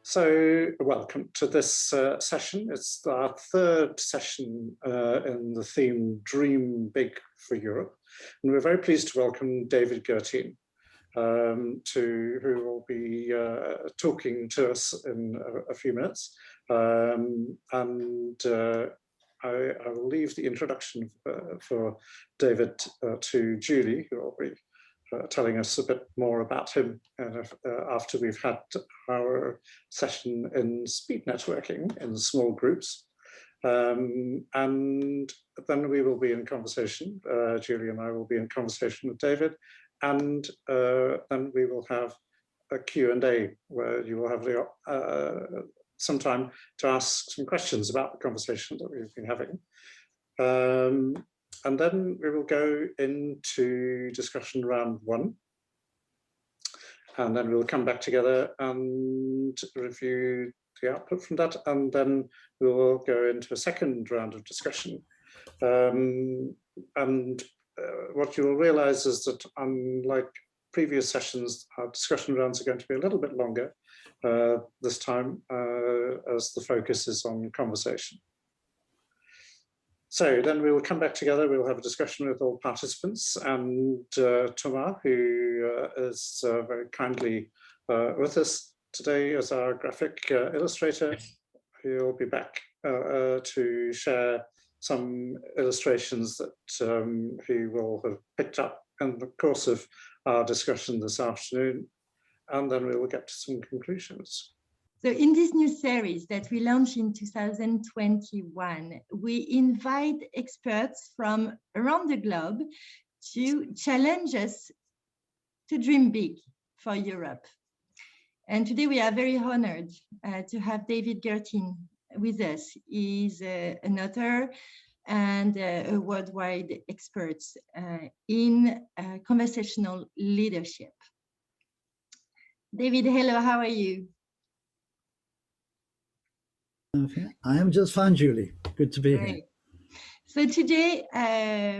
So, welcome to this session. It's our third session in the theme Dream Big for Europe. And we're very pleased to welcome David Gurteen, who will be talking to us in a few minutes. I will leave the introduction for David to Julie, who will be telling us a bit more about him after we've had our session in speed networking in small groups. And then we will be in conversation. Julie and I will be in conversation with David. And then we will have a Q&A where you will have some time to ask some questions about the conversation that we've been having. And then we will go into discussion round one. And then we'll come back together and review the output from that. And then we will go into a second round of discussion. What you will realize is that unlike previous sessions, our discussion rounds are going to be a little bit longer this time as the focus is on conversation. So then we will come back together, we'll have a discussion with all participants, and Thomas, who is very kindly with us today as our graphic illustrator, he'll be back to share some illustrations that he will have picked up in the course of our discussion this afternoon, and then we will get to some conclusions. So in this new series that we launched in 2021, we invite experts from around the globe to challenge us to dream big for Europe. And today we are very honored to have David Gurteen with us. He's an author and a worldwide expert in conversational leadership. David, hello, how are you? Okay, I am just fine, Julie. Good to be here. So today,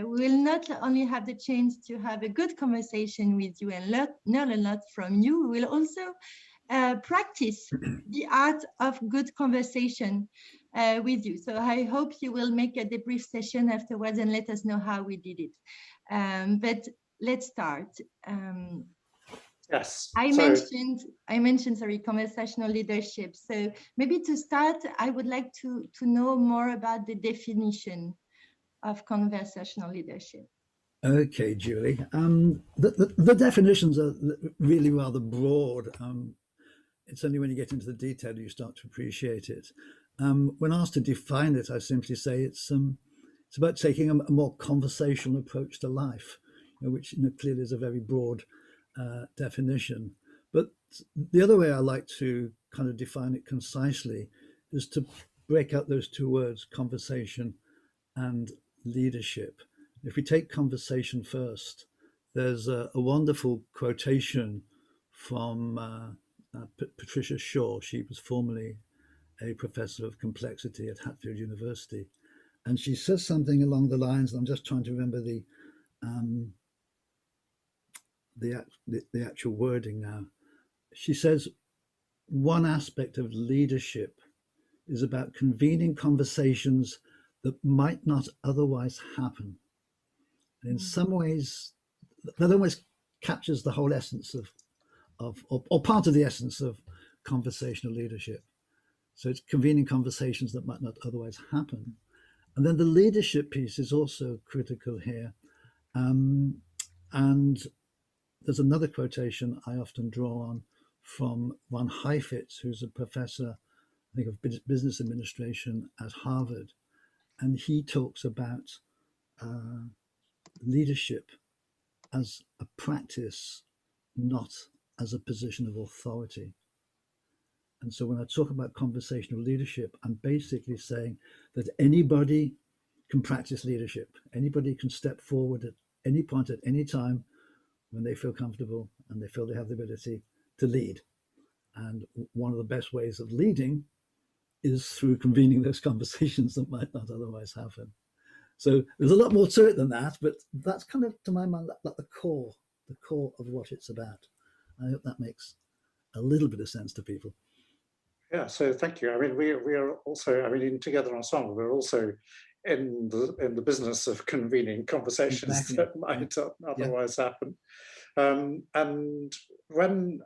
we will not only have the chance to have a good conversation with you and learn a lot from you, we will also practice the art of good conversation with you. So I hope you will make a debrief session afterwards and let us know how we did it. But let's start. Yes. I mentioned, sorry, conversational leadership. So maybe to start, I would like to know more about the definition of conversational leadership. Okay, Julie. The definitions are really rather broad. It's only when you get into the detail you start to appreciate it. When asked to define it, I simply say it's about taking a more conversational approach to life, which clearly is a very broad definition. But the other way I like to kind of define it concisely is to break out those two words, conversation and leadership. If we take conversation first, there's a wonderful quotation from Patricia Shaw. She was formerly a professor of complexity at Hatfield University. And she says something along the lines, and I'm just trying to remember the actual wording now. She says, one aspect of leadership is about convening conversations that might not otherwise happen. And in some ways, that almost captures the whole essence or part of the essence of conversational leadership. So it's convening conversations that might not otherwise happen. And then the leadership piece is also critical here. And there's another quotation I often draw on from von Heifetz, who's a professor, I think, of business administration at Harvard. And he talks about leadership as a practice, not as a position of authority. And so when I talk about conversational leadership, I'm basically saying that anybody can practice leadership. Anybody can step forward at any point, at any time, when they feel comfortable and they feel they have the ability to lead. And one of the best ways of leading is through convening those conversations that might not otherwise happen. So there's a lot more to it than that, but that's kind of, to my mind, like the core of what it's about. I hope that makes a little bit of sense to people. Yeah, so thank you. I mean, we are also, I mean, in Together-Ensemble, we're also in the business of convening conversations Exactly. that might otherwise happen. And when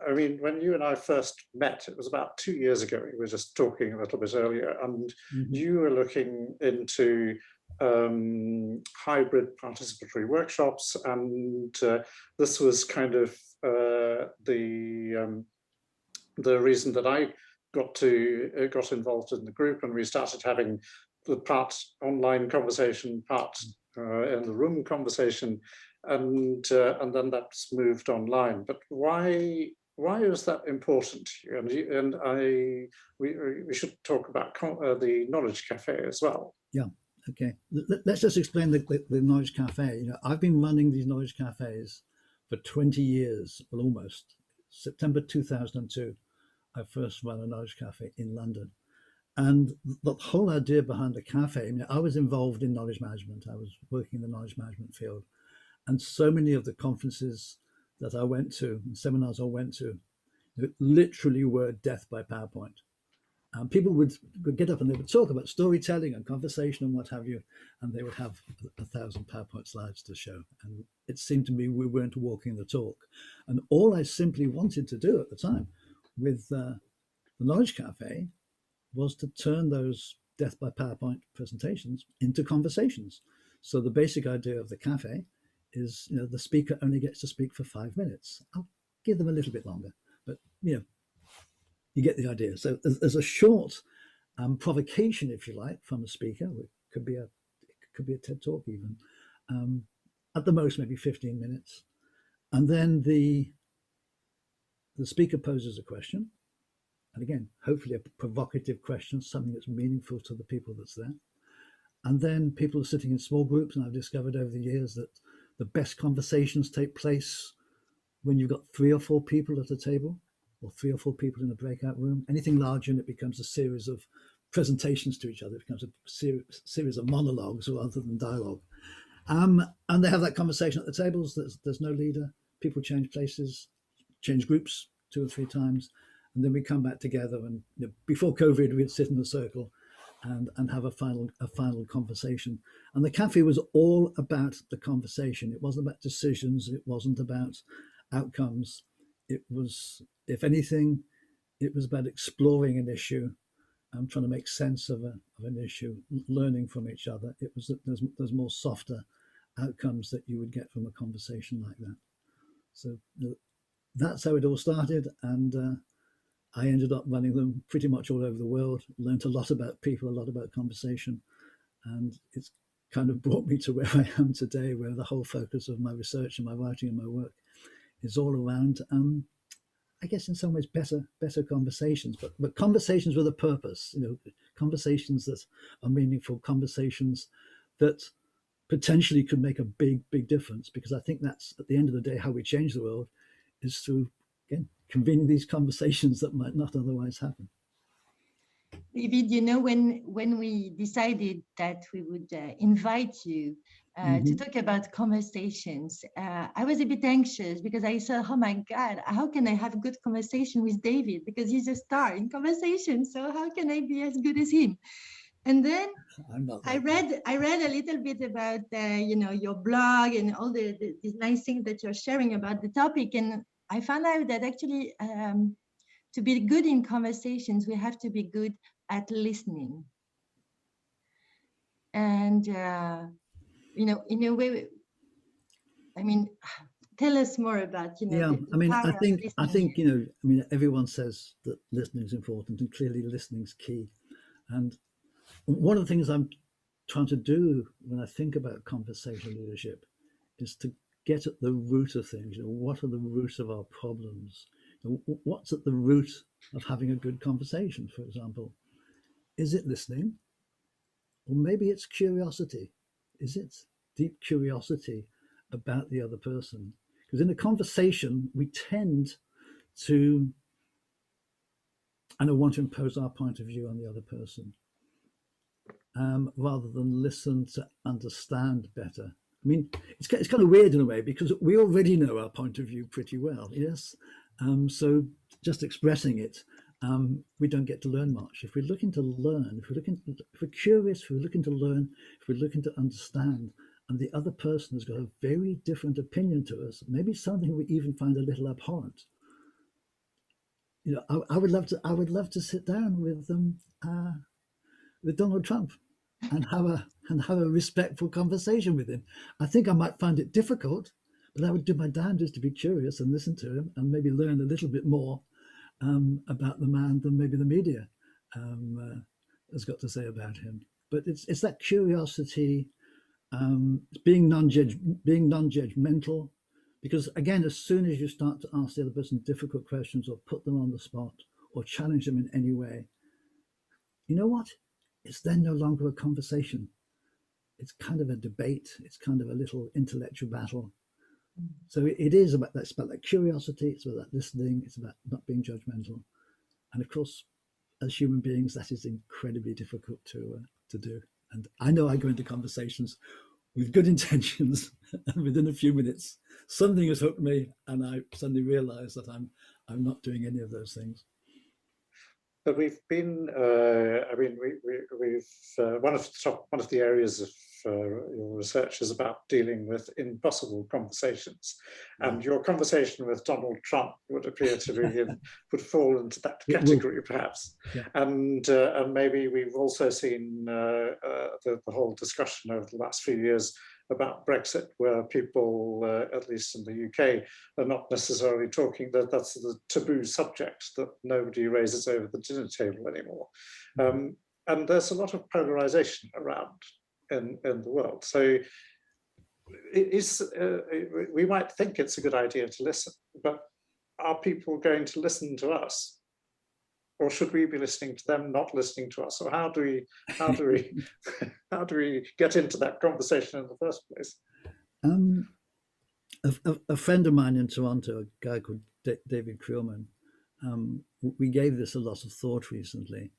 you and I first met, it was about 2 years ago. We were just talking a little bit earlier, and you were looking into hybrid participatory workshops, and this was kind of the reason that I got involved in the group, and we started having the part online conversation, part in the room conversation, and then that's moved online. But why is that important to you? And we should talk about the Knowledge Cafe as well. Yeah. Okay. Let's just explain the Knowledge Cafe. You know, I've been running these Knowledge Cafes for 20 years, well, almost. September 2002, I first ran a Knowledge Cafe in London. And the whole idea behind the cafe, I mean, I was involved in knowledge management. I was working in the knowledge management field. And so many of the conferences that I went to, and seminars I went to, literally were death by PowerPoint. People would get up and they would talk about storytelling and conversation and what have you, and they would have 1,000 PowerPoint slides to show. And it seemed to me we weren't walking the talk. And all I simply wanted to do at the time with the Knowledge Cafe was to turn those death by PowerPoint presentations into conversations. So the basic idea of the cafe is, you know, the speaker only gets to speak for 5 minutes. I'll give them a little bit longer, but you get the idea. So there's a short provocation, if you like, from the speaker. It could be a TED talk even. At the most, maybe 15 minutes, and then the speaker poses a question. And again, hopefully a provocative question, something that's meaningful to the people that's there. And then people are sitting in small groups, and I've discovered over the years that the best conversations take place when you've got 3 or 4 people at a table, or 3 or 4 people in a breakout room. Anything larger, and it becomes a series of presentations to each other. It becomes a series of monologues rather than dialogue. And they have that conversation at the tables. There's no leader. People change places, change groups 2 or 3 times. And then we come back together, and before COVID, we'd sit in a circle and have a final conversation. And the cafe was all about the conversation. It wasn't about decisions. It wasn't about outcomes. It was, if anything, it was about exploring an issue and trying to make sense of an issue, learning from each other. It was that there's more softer outcomes that you would get from a conversation like that. So that's how it all started, and I ended up running them pretty much all over the world, learned a lot about people, a lot about conversation, and it's kind of brought me to where I am today, where the whole focus of my research and my writing and my work is all around, I guess in some ways better conversations, but conversations with a purpose, conversations that are meaningful, conversations that potentially could make a big difference, because I think that's, at the end of the day, how we change the world, is through, again, convening these conversations that might not otherwise happen. David, when we decided that we would invite you to talk about conversations, I was a bit anxious because I said, oh my God, how can I have a good conversation with David? Because he's a star in conversation. So how can I be as good as him? And then I read a little bit about your blog and all these nice things that you're sharing about the topic, and I found out that actually to be good in conversations, we have to be good at listening. And in a way, I mean, tell us more about I think everyone says that listening is important, and clearly listening is key. And one of the things I'm trying to do when I think about conversational leadership is to get at the root of things. What are the roots of our problems? What's at the root of having a good conversation, for example? Is it listening? Or maybe it's curiosity. Is it deep curiosity about the other person? Because in a conversation, we tend to, want to impose our point of view on the other person, rather than listen to understand better. I mean, it's kind of weird in a way, because we already know our point of view pretty well, yes? So just expressing it we don't get to learn much. If we're looking to learn, if we're curious, if we're looking to learn, if we're looking to understand, and the other person has got a very different opinion to us, maybe something we even find a little abhorrent. I would love to sit down with Donald Trump and have a respectful conversation with him. I think I might find it difficult, but I would do my damnedest to be curious and listen to him and maybe learn a little bit more about the man than maybe the media has got to say about him. But it's that curiosity, being non-judgmental, because again, as soon as you start to ask the other person difficult questions or put them on the spot or challenge them in any way, you know what? It's then no longer a conversation. It's kind of a debate. It's kind of a little intellectual battle. So it is about that. It's about that curiosity. It's about that listening. It's about not being judgmental. And of course, as human beings, that is incredibly difficult to do. And I know I go into conversations with good intentions, and within a few minutes, something has hooked me, and I suddenly realise that I'm not doing any of those things. But we've been, we've one of the areas of your research is about dealing with impossible conversations, and your conversation with Donald Trump would appear to be would fall into that category, perhaps. Yeah. And maybe we've also seen the whole discussion over the last few years about Brexit, where people, at least in the UK, are not necessarily talking that's the taboo subject that nobody raises over the dinner table anymore. And there's a lot of polarization around in the world. So we might think it's a good idea to listen, but are people going to listen to us? Or should we be listening to them, not listening to us? Or how do we get into that conversation in the first place? A friend of mine in Toronto, a guy called David Creelman, we gave this a lot of thought recently,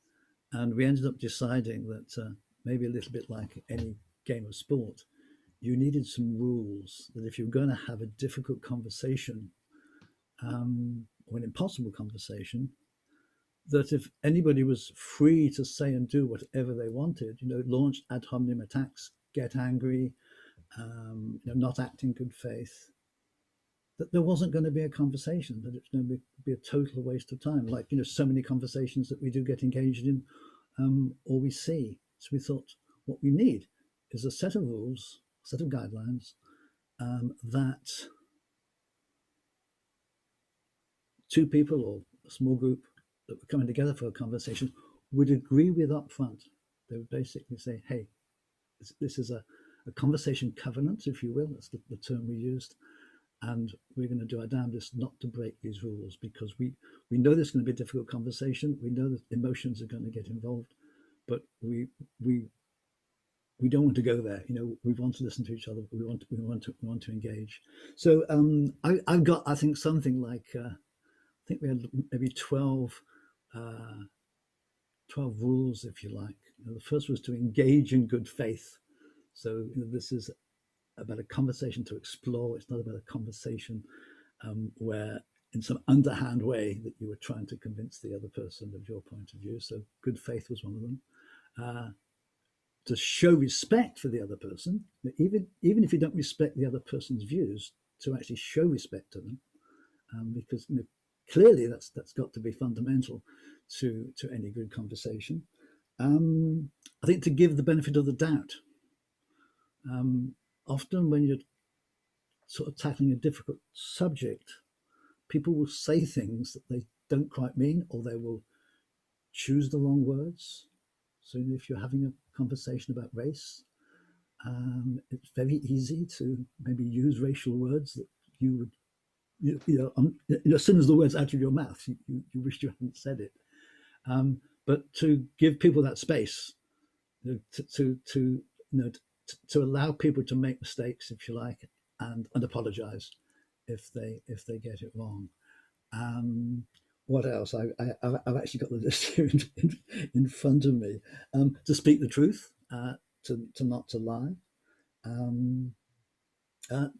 and we ended up deciding that maybe a little bit like any game of sport, you needed some rules that if you're going to have a difficult conversation, or an impossible conversation, that if anybody was free to say and do whatever they wanted, launch ad hominem attacks, get angry, not act in good faith, that there wasn't going to be a conversation, that it's going to be a total waste of time. Like, so many conversations that we do get engaged in, or we see. So we thought what we need is a set of rules, a set of guidelines that two people or a small group that were coming together for a conversation would agree with up front. They would basically say, hey, this is a conversation covenant, if you will. That's the term we used. And we're going to do our damnedest not to break these rules, because we know there's going to be a difficult conversation. We know that emotions are going to get involved, but we don't want to go there. We want to listen to each other. We want to engage. So I've got, I think, something like I think we had maybe 12 rules, if you like. The first was to engage in good faith. So this is about a conversation to explore. It's not about a conversation where in some underhand way that you were trying to convince the other person of your point of view. So good faith was one of them. To show respect for the other person, even if you don't respect the other person's views, to actually show respect to them, because clearly that's got to be fundamental to any good conversation. I think to give the benefit of the doubt. Often when you're sort of tackling a difficult subject, people will say things that they don't quite mean, or they will choose the wrong words. So if you're having a conversation about race, it's very easy to maybe use racial words that you would, as soon as the word's out of your mouth, you wish you hadn't said it. But to give people that space, to allow people to make mistakes, if you like, and apologize if they get it wrong. What else? I've actually got the list here in front of me. To speak the truth, to not to lie,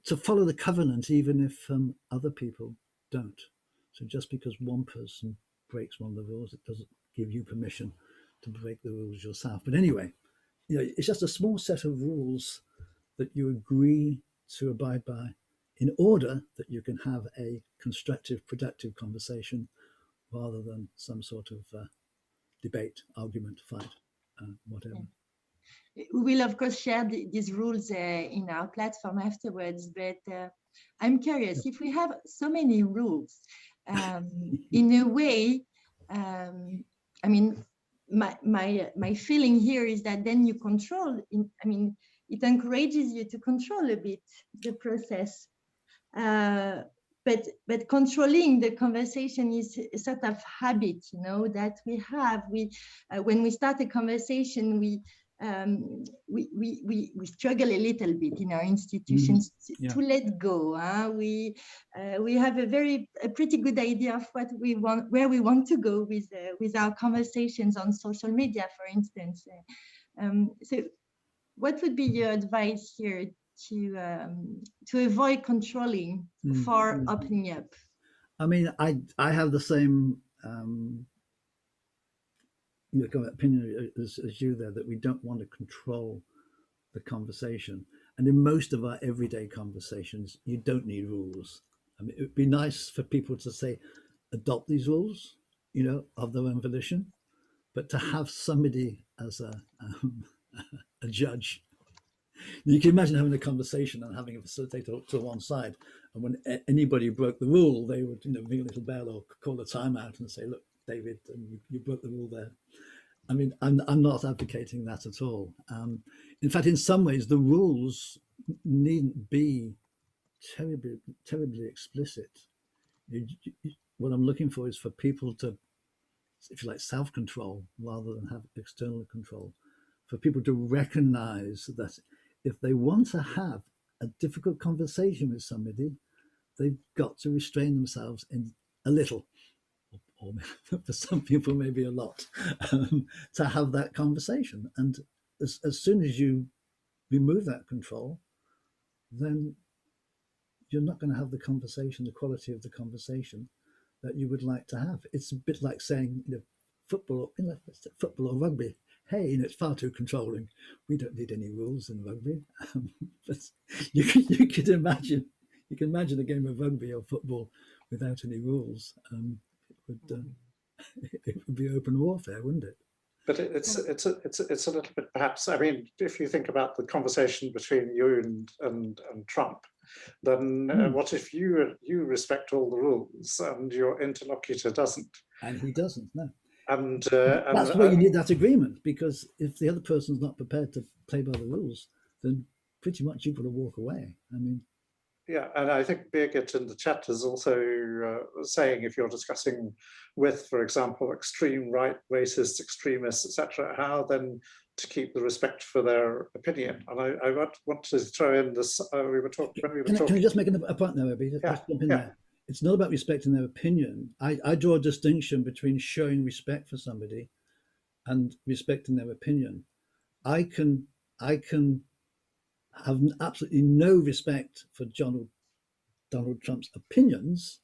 to follow the covenant even if other people don't. So just because one person breaks one of the rules. It doesn't give you permission to break the rules yourself. But anyway, it's just a small set of rules that you agree to abide by in order that you can have a constructive, productive conversation rather than some sort of debate, argument, fight, whatever. We will, of course, share these rules in our platform afterwards, but I'm curious, if we have so many rules, in a way, I mean, my feeling here is that then you control, it encourages you to control a bit the process. But controlling the conversation is a sort of habit, that we have. When we start a conversation, we struggle a little bit in our institutions to let go. We have a pretty good idea of what we want, where we want to go with our conversations on social media, for instance. So, what would be your advice here to avoid controlling for opening up? I mean, I have the same opinion as you there, that we don't want to control the conversation. And in most of our everyday conversations, you don't need rules. I mean, it would be nice for people to say, adopt these rules, of their own volition, but to have somebody as a judge. You can imagine having a conversation and having a facilitator to one side, and when anybody broke the rule, they would, ring a little bell or call a timeout and say, "Look, David, you broke the rule there." I mean, I'm not advocating that at all. In fact, in some ways, the rules needn't be terribly explicit. What I'm looking for is for people to, if you like, self-control rather than have external control. For people to recognize that if they want to have a difficult conversation with somebody, they've got to restrain themselves in a little, or for some people maybe a lot, to have that conversation. And as soon as you remove that control, then you're not going to have the conversation, the quality of the conversation that you would like to have. It's a bit like saying, football or rugby. Hey, it's far too controlling. We don't need any rules in rugby. But you can imagine a game of rugby or football without any rules. It would be open warfare, wouldn't it? But it's a little bit, perhaps. I mean, if you think about the conversation between you and Trump, then what if you respect all the rules and your interlocutor doesn't? And he doesn't, no. And that's why you need that agreement, because if the other person's not prepared to play by the rules, then pretty much you've got to walk away. I mean, yeah, and I think Birgit in the chat is also saying, if you're discussing with, for example, extreme right, racist, extremists, etc., how then to keep the respect for their opinion. And I want to throw in this. We were talking. Can I just make a point there, Obhi? Just jump in there. It's not about respecting their opinion. I draw a distinction between showing respect for somebody and respecting their opinion. I can have absolutely no respect for Donald Trump's opinions.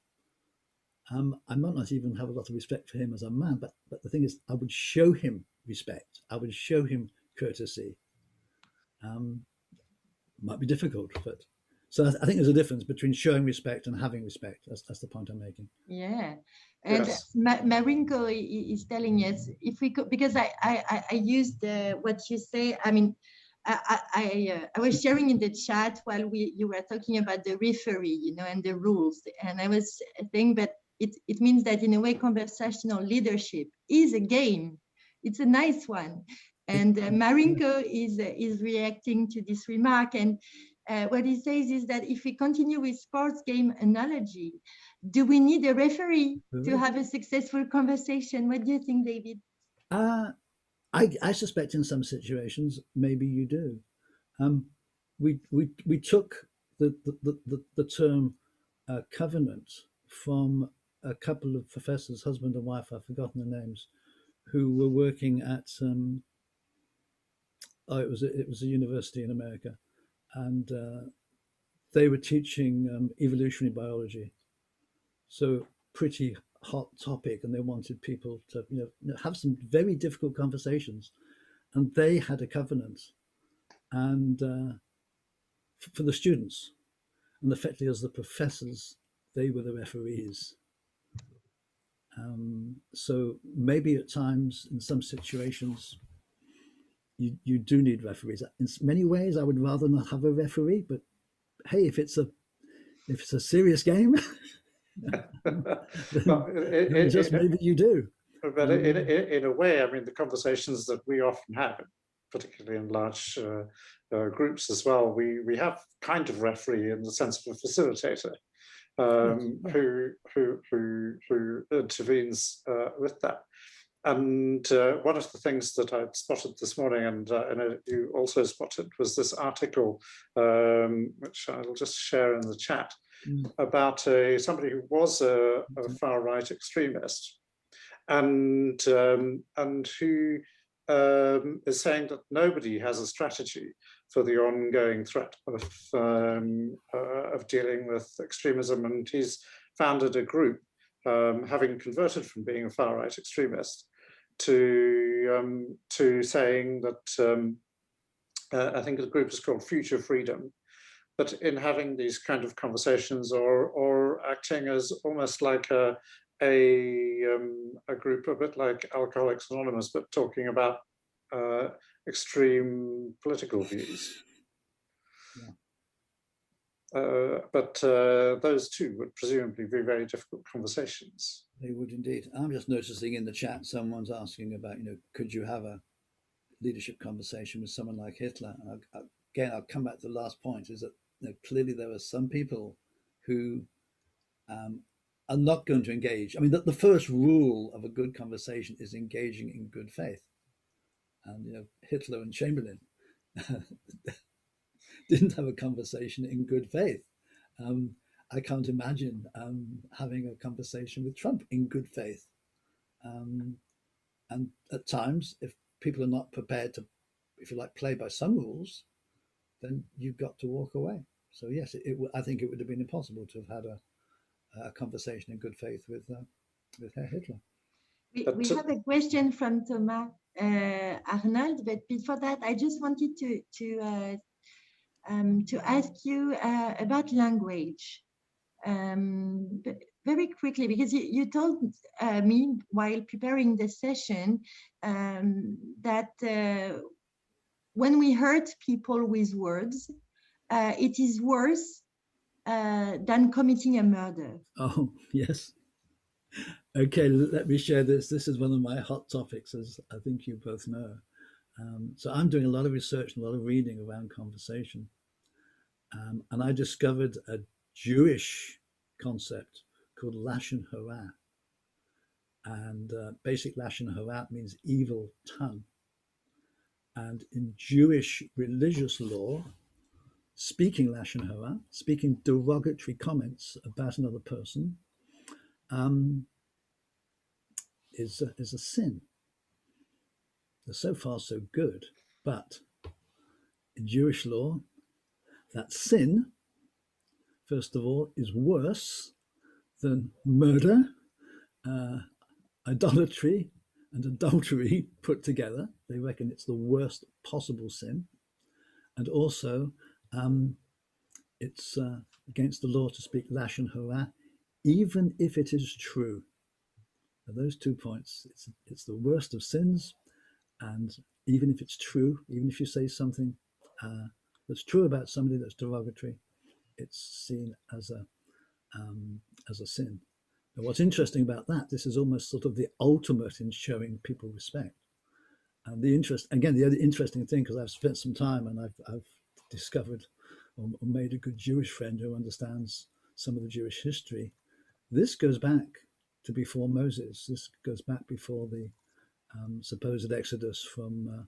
I might not even have a lot of respect for him as a man, but the thing is, I would show him respect. I would show him courtesy. Might be difficult, but so I think there's a difference between showing respect and having respect. That's the point I'm making. Yeah, and yes. Marinko is telling us, if we could, because I used what you say. I mean, I was sharing in the chat while you were talking about the referee, and the rules, and I was saying that it means that in a way conversational leadership is a game. It's a nice one, and Marinko is reacting to this remark, and what he says is that if we continue with sports game analogy, do we need a referee to have a successful conversation? What do you think, David? I suspect in some situations maybe you do. We took the term covenant from a couple of professors, husband and wife, I've forgotten the names, who were working at it was a university in America, and they were teaching evolutionary biology, so pretty hot topic, and they wanted people to have some very difficult conversations, and they had a covenant, and for the students, and effectively as the professors, they were the referees. So maybe at times, in some situations, you do need referees. In many ways, I would rather not have a referee, but hey, if it's a serious game, then just maybe you do. But in a way, I mean, the conversations that we often have, particularly in large groups as well, we have kind of referee in the sense of a facilitator who intervenes with that. And one of the things that I'd spotted this morning, and you also spotted, was this article, which I'll just share in the chat, about somebody who was a far-right extremist, and who is saying that nobody has a strategy for the ongoing threat of dealing with extremism, and he's founded a group, having converted from being a far-right extremist to saying that I think the group is called Future Freedom, but in having these kind of conversations or acting as almost like a group a bit like Alcoholics Anonymous, but talking about extreme political views. But those two would presumably be very difficult conversations. They would indeed. I'm just noticing in the chat, someone's asking about, could you have a leadership conversation with someone like Hitler? And again, I'll come back to the last point, is that clearly there are some people who are not going to engage. I mean, the first rule of a good conversation is engaging in good faith. And Hitler and Chamberlain didn't have a conversation in good faith. I can't imagine having a conversation with Trump in good faith. And at times, if people are not prepared to, if you like, play by some rules, then you've got to walk away. So yes, I think it would have been impossible to have had a conversation in good faith with Herr Hitler. We have a question from Thomas Arnold, but before that, I just wanted to ask you about language. Very quickly, because you told me while preparing the session that when we hurt people with words, it is worse than committing a murder. Oh, yes. Okay, let me share this. This is one of my hot topics, as I think you both know. So I'm doing a lot of research and a lot of reading around conversation. And I discovered a Jewish concept called Lashon hara. And basic Lashon hara means evil tongue. And in Jewish religious law, speaking Lashon hara, speaking derogatory comments about another person, is a sin. So far, so good. But in Jewish law, that sin, first of all, is worse than murder, idolatry, and adultery put together. They reckon it's the worst possible sin. And also, it's against the law to speak Lashon hara, even if it is true. Now, those 2 points, it's the worst of sins, and even if it's true, even if you say something that's true about somebody that's derogatory, it's seen as a sin. Now, what's interesting about that, this is almost sort of the ultimate in showing people respect. And the other interesting thing, because I've spent some time and I've discovered or made a good Jewish friend who understands some of the Jewish history. This goes back to before Moses. This goes back before the supposed exodus from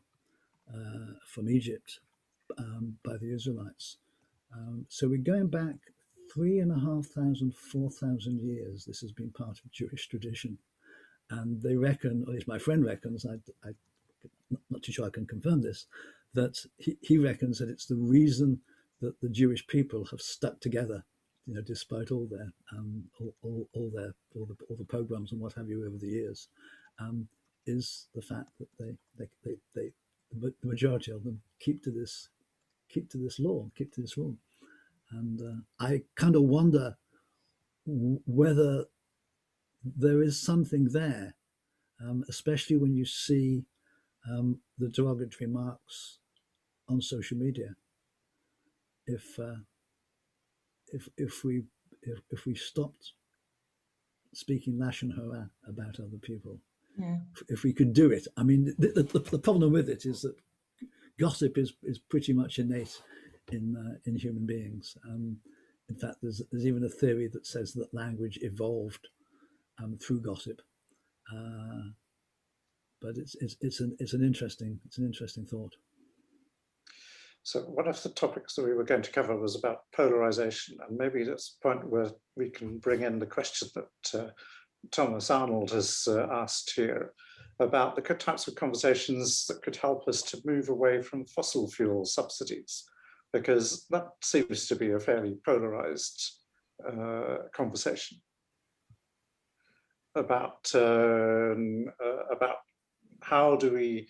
Egypt by the Israelites. So we're going back 3,500, 4,000 years. This has been part of Jewish tradition. And they reckon, or at least my friend reckons, I'm not too sure I can confirm this, that he reckons that it's the reason that the Jewish people have stuck together despite all their all the programs and what have you over the years, is the fact that the majority of them keep to this law, keep to this rule. And I kind of wonder whether there is something there, especially when you see the derogatory marks on social media. If we stopped speaking Lashon hara about other people, yeah. if we could do it, I mean, the problem with it is that gossip is pretty much innate in human beings. In fact, there's even a theory that says that language evolved through gossip. But it's an interesting thought. So one of the topics that we were going to cover was about polarization, and maybe that's a point where we can bring in the question that Thomas Arnold has asked here about the types of conversations that could help us to move away from fossil fuel subsidies, because that seems to be a fairly polarized conversation about how do we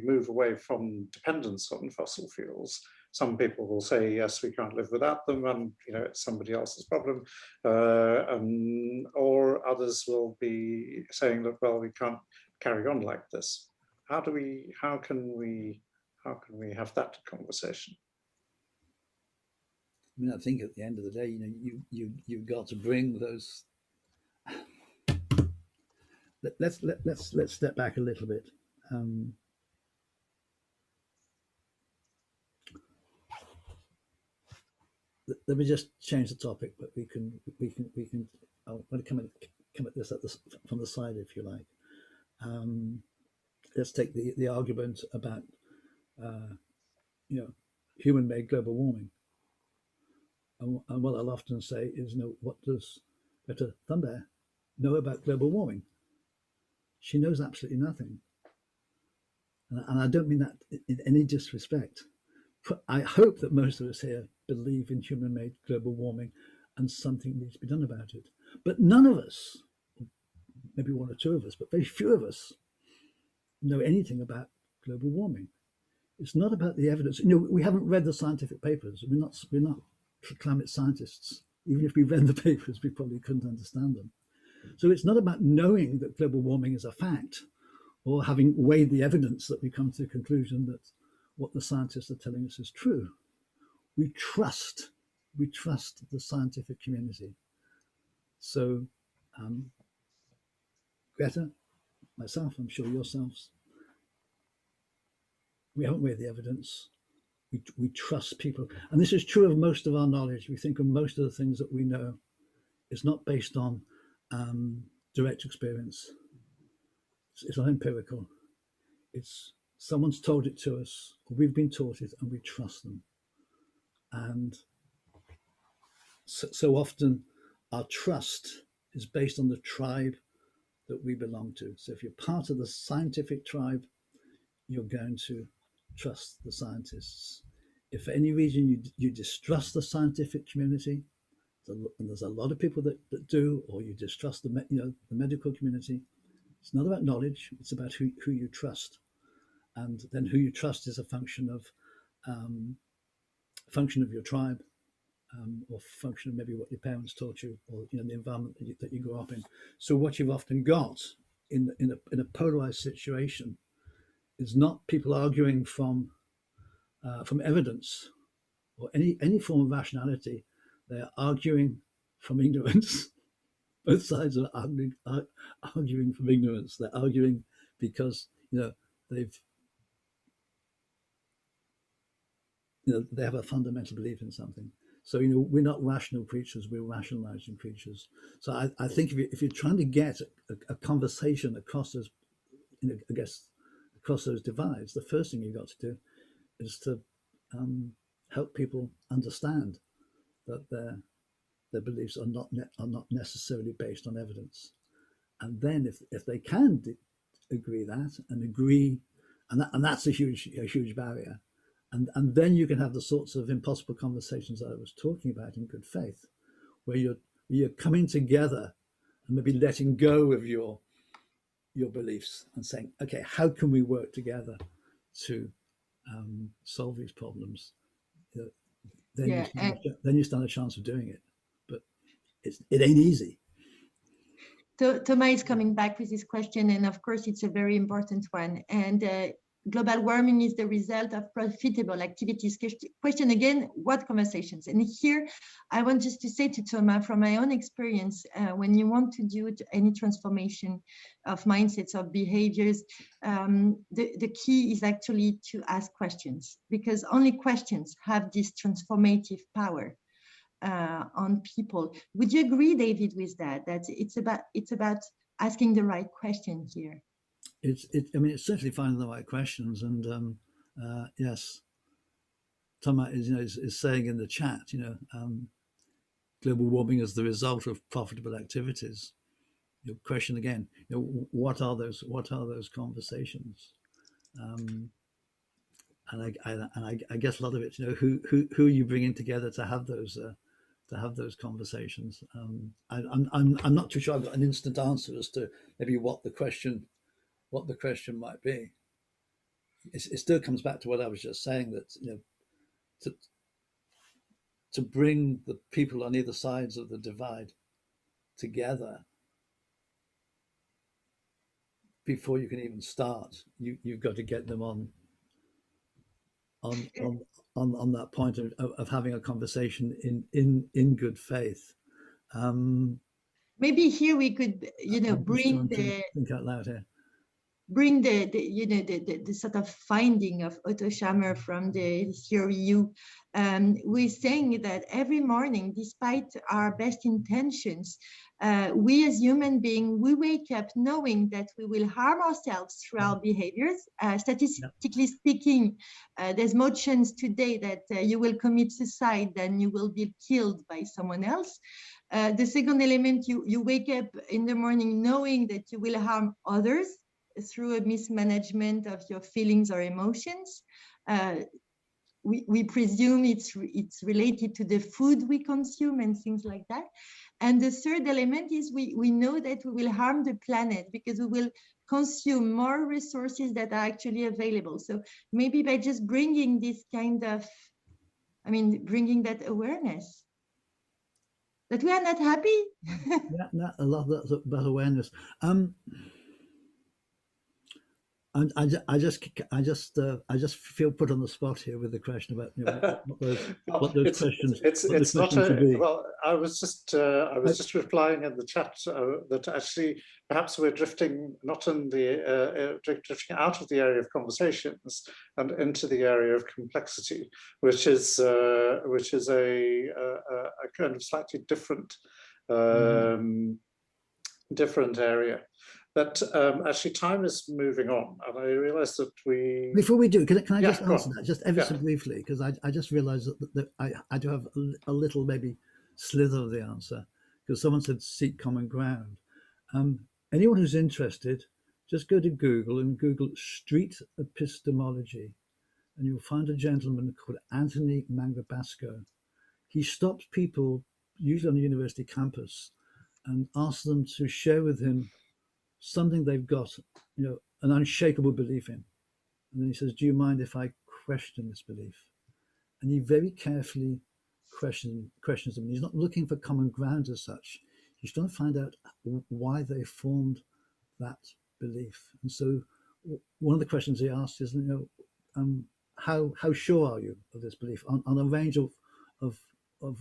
move away from dependence on fossil fuels. Some people will say, yes, we can't live without them, and it's somebody else's problem. Or others will be saying that, well, we can't carry on like this. How can we have that conversation? I mean, I think at the end of the day, you've got to bring those. Let's step back a little bit. Let me just change the topic, but we can. I want to come at this from the side, if you like. Let's take the argument about human-made global warming. And what I'll often say is, what does Greta Thunberg know about global warming? She knows absolutely nothing. And I don't mean that in any disrespect. I hope that most of us here believe in human-made global warming and something needs to be done about it. But none of us, maybe one or two of us, but very few of us know anything about global warming. It's not about the evidence. We haven't read the scientific papers. We're not climate scientists. Even if we read the papers, we probably couldn't understand them. So it's not about knowing that global warming is a fact or having weighed the evidence that we come to the conclusion that what the scientists are telling us is true. We trust the scientific community. So Greta, myself, I'm sure yourselves, we haven't weighed the evidence. We trust people. And this is true of most of our knowledge. We think of most of the things that we know is not based on direct experience. It's not empirical. It's someone's told it to us, or we've been taught it, and we trust them. And so often our trust is based on the tribe that we belong to. So if you're part of the scientific tribe, you're going to trust the scientists. If for any reason you distrust the scientific community, and there's a lot of people that do, or you distrust the medical community, it's not about knowledge, it's about who you trust. And then who you trust is a function of your tribe, or function of maybe what your parents taught you, or the environment that you grew up in. So what you've often got in a polarized situation is not people arguing from evidence or any form of rationality. They're arguing from ignorance. Both sides are arguing from ignorance. They're arguing because they have a fundamental belief in something. So we're not rational creatures; we're rationalizing creatures. So I think if you're trying to get a conversation across those, across those divides, the first thing you've got to do is to help people understand that their beliefs are not necessarily based on evidence. And then if they can agree, and that's a huge barrier. And then you can have the sorts of impossible conversations that I was talking about in good faith, where you're coming together and maybe letting go of your beliefs and saying, okay, how can we work together to solve these problems? Then you stand a chance of doing it, but it ain't easy. Thomas is coming back with this question, and of course it's a very important one. And global warming is the result of profitable activities. Question again, what conversations? And here I want just to say to Thomas, from my own experience, when you want to do any transformation of mindsets, of behaviors, the key is actually to ask questions, because only questions have this transformative power on people. Would you agree, David, with that? That it's about asking the right question here. I mean, it's certainly finding the right questions, and yes, Thomas is saying in the chat, global warming is the result of profitable activities. Your question again, what are those conversations? And I guess a lot of it, who are you bringing together to have those conversations? I'm not too sure I've got an instant answer as to maybe what the question might be. It still comes back to what I was just saying, that to bring the people on either sides of the divide together before you can even start, you've got to get them on that point of having a conversation in good faith. Maybe here we could, bring the think out loud here. Bring the sort of finding of Otto Scharmer from the theory U. We're saying that every morning, despite our best intentions, we as human beings, we wake up knowing that we will harm ourselves through our behaviors. Statistically speaking, there's more chance today that you will commit suicide than you will be killed by someone else. The second element, you wake up in the morning knowing that you will harm others through a mismanagement of your feelings or emotions. We presume it's related to the food we consume and things like that. And the third element is we know that we will harm the planet because we will consume more resources that are actually available. So maybe by just bringing this kind of, bringing that awareness, that we are not happy. Yeah, a lot of that awareness. I just feel put on the spot here with the question about what those questions. It's not a, well. I was just replying in the chat that actually perhaps we're drifting not in the drifting out of the area of conversations and into the area of complexity, which is a kind of slightly different different area. But actually, time is moving on, and I realise that we. Before we do, can I just answer that just ever so briefly? Because I just realised that I do have a little maybe slither of the answer, because someone said seek common ground. Anyone who's interested, just go to Google and Google street epistemology, and you'll find a gentleman called Anthony Mangabasco. He stops people, usually on a university campus, and asks them to share with him something they've got, an unshakable belief in. And then he says, do you mind if I question this belief? And he very carefully questions them. He's not looking for common ground as such. He's trying to find out why they formed that belief. And so one of the questions he asks is, how sure are you of this belief? On a range of 0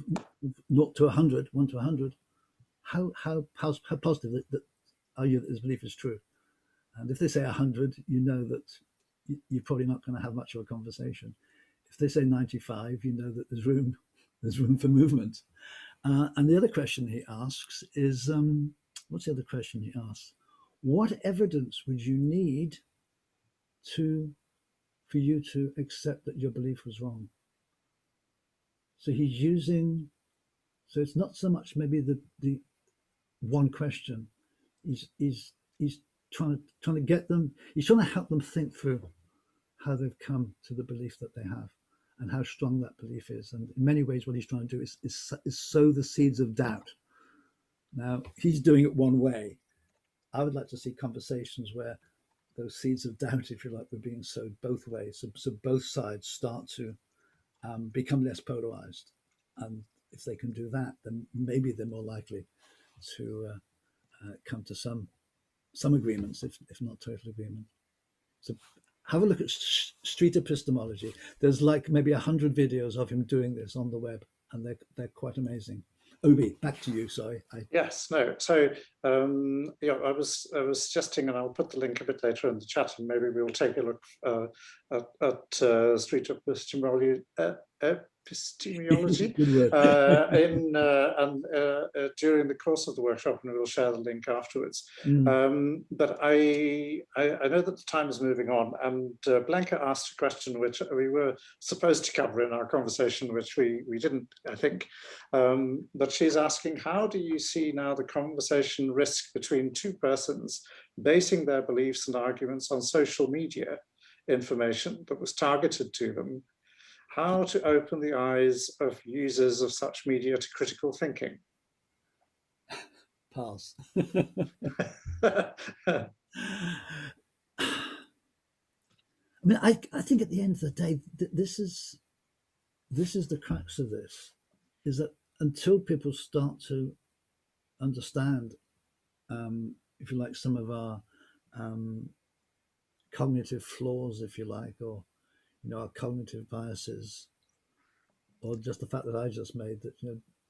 to 100, 1 to 100, how positive that are you that this belief is true? And if they say 100, you know that you're probably not going to have much of a conversation. If they say 95, you know that there's room for movement. And the other question he asks is, what's the other question he asks? What evidence would you need for you to accept that your belief was wrong? So he's using, so it's not so much maybe the one question. He's trying to get them. He's trying to help them think through how they've come to the belief that they have. and how strong that belief is. And in many ways, what he's trying to do is sow the seeds of doubt. Now, he's doing it one way. I would like to see conversations where those seeds of doubt, if you like, were being sowed both ways. So both sides start to become less polarized. And if they can do that, then maybe they're more likely to come to some agreements, if not total agreement. So have a look at street epistemology. There's like maybe 100 videos of him doing this on the web, and they're quite amazing. Obi, back to you. Sorry. Yes, no. So yeah, I was suggesting, and I'll put the link a bit later in the chat, and maybe we'll take a look at street epistemology. Epistemology during the course of the workshop, and we'll share the link afterwards. But I know that the time is moving on, and Blanca asked a question which we were supposed to cover in our conversation, which we didn't, I think. But she's asking, how do you see now the conversation risk between two persons basing their beliefs and arguments on social media information that was targeted to them? How to open the eyes of users of such media to critical thinking? Pass. I mean, I think at the end of the day, this is the crux of this, is that until people start to understand, if you like, some of our cognitive flaws, if you like, or our cognitive biases, or just the fact that I just made that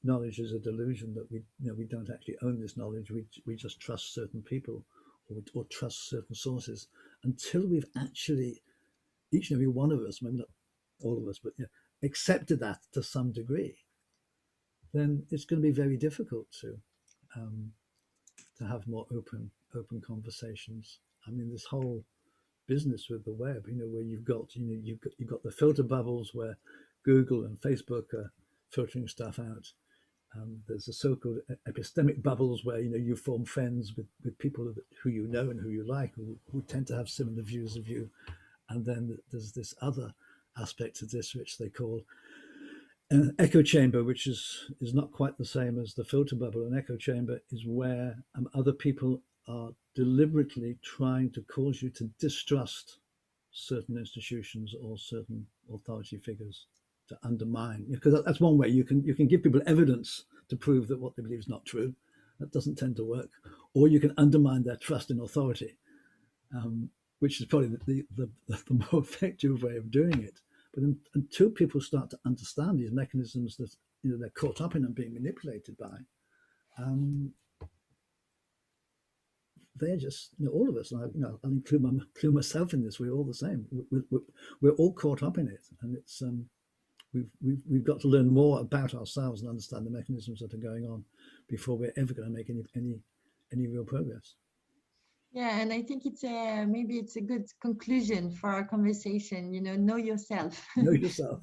knowledge is a delusion, that we don't actually own this knowledge. We just trust certain people or trust certain sources. Until we've actually, each and every one of us, maybe not all of us, but accepted that to some degree, then it's going to be very difficult to have more open conversations. I mean, this whole business with the web, where you've got the filter bubbles where Google and Facebook are filtering stuff out. There's the so-called epistemic bubbles where you form friends with people who you know and who you like, who tend to have similar views of you. And then there's this other aspect of this, which they call an echo chamber, which is not quite the same as the filter bubble. An echo chamber is where other people are deliberately trying to cause you to distrust certain institutions or certain authority figures, to undermine, because that's one way you can give people evidence to prove that what they believe is not true. That doesn't tend to work. Or you can undermine their trust in authority, which is probably the more effective way of doing it. But until people start to understand these mechanisms that they're caught up in and being manipulated by, they're just, all of us, I'll include myself in this, we're all the same. We're all caught up in it, and it's we've got to learn more about ourselves and understand the mechanisms that are going on before we're ever going to make any real progress. Yeah, and I think maybe it's a good conclusion for our conversation. Know yourself. Know yourself.